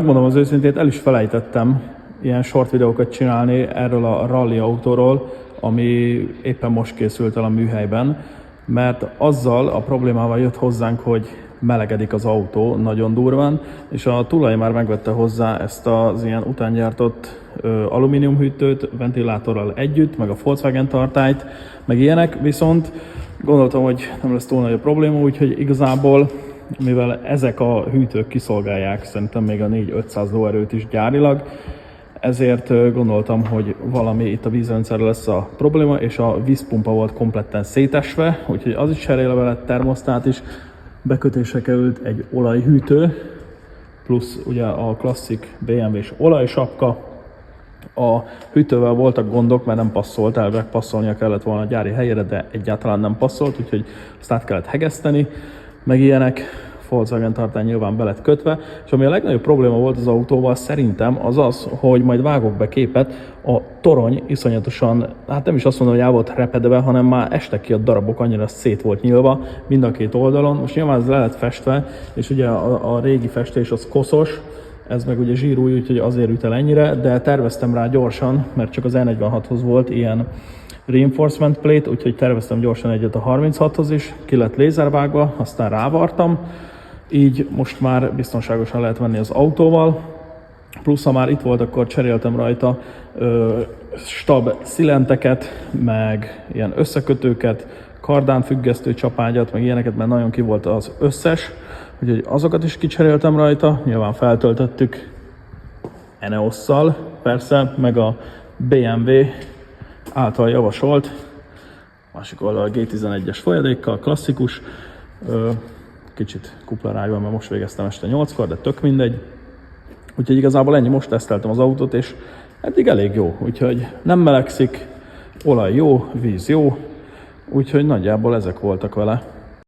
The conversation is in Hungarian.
Megmondom az őszintét, el is felejtettem ilyen short videókat csinálni erről a rally autóról, ami éppen most készült el a műhelyben, mert azzal a problémával jött hozzánk, hogy melegedik az autó nagyon durván, és a tulaj már megvette hozzá ezt az ilyen utángyártott alumíniumhűtőt ventilátorral együtt, meg a Volkswagen tartályt, meg ilyenek, viszont gondoltam, hogy nem lesz túl nagy a probléma, úgyhogy igazából, mivel ezek a hűtők kiszolgálják szerintem még a 4-500 lóerőt is gyárilag, ezért gondoltam, hogy valami itt a vízrendszerrel lesz a probléma, és a vízpumpa volt kompletten szétesve, úgyhogy az is cserélve lett, termosztát is, bekötésre került egy olajhűtő, plusz ugye a klasszik BMW-s olajsapka. A hűtővel voltak gondok, mert nem passzolt, elvileg passzolnia kellett volna a gyári helyére, de egyáltalán nem passzolt, úgyhogy azt át kellett hegeszteni, meg ilyenek. Volkswagen tartály nyilván be lett kötve, és ami a legnagyobb probléma volt az autóval szerintem az az, hogy majd vágok be képet, a torony iszonyatosan, hát nem is azt mondom, hogy el volt repedve, hanem már estek ki a darabok, annyira szét volt nyílva mind a két oldalon. Most nyilván ez le lett festve, és ugye a régi festés az koszos, ez meg ugye zsírúj, úgyhogy azért üt el ennyire, de terveztem rá gyorsan, mert csak az E46-hoz volt ilyen reinforcement plate, úgyhogy terveztem gyorsan egyet a 36-hoz is, ki lett lézervágva, aztán rávartam, így most már biztonságosan lehet menni az autóval, plusz ha már itt volt, akkor cseréltem rajta stab szilenteket, meg ilyen összekötőket, kardánfüggesztő csapágyat, meg ilyeneket, mert nagyon ki volt az összes, úgyhogy azokat is kicseréltem rajta, nyilván feltöltöttük Eneosszal, persze, meg a BMW által javasolt, másik oldal G11-es folyadékkal, klasszikus, kicsit kuplarájban, mert most végeztem este 8-kor, de tök mindegy. Úgyhogy igazából ennyi, most teszteltem az autót, és eddig elég jó. Úgyhogy nem melegszik, olaj jó, víz jó, úgyhogy nagyjából ezek voltak vele.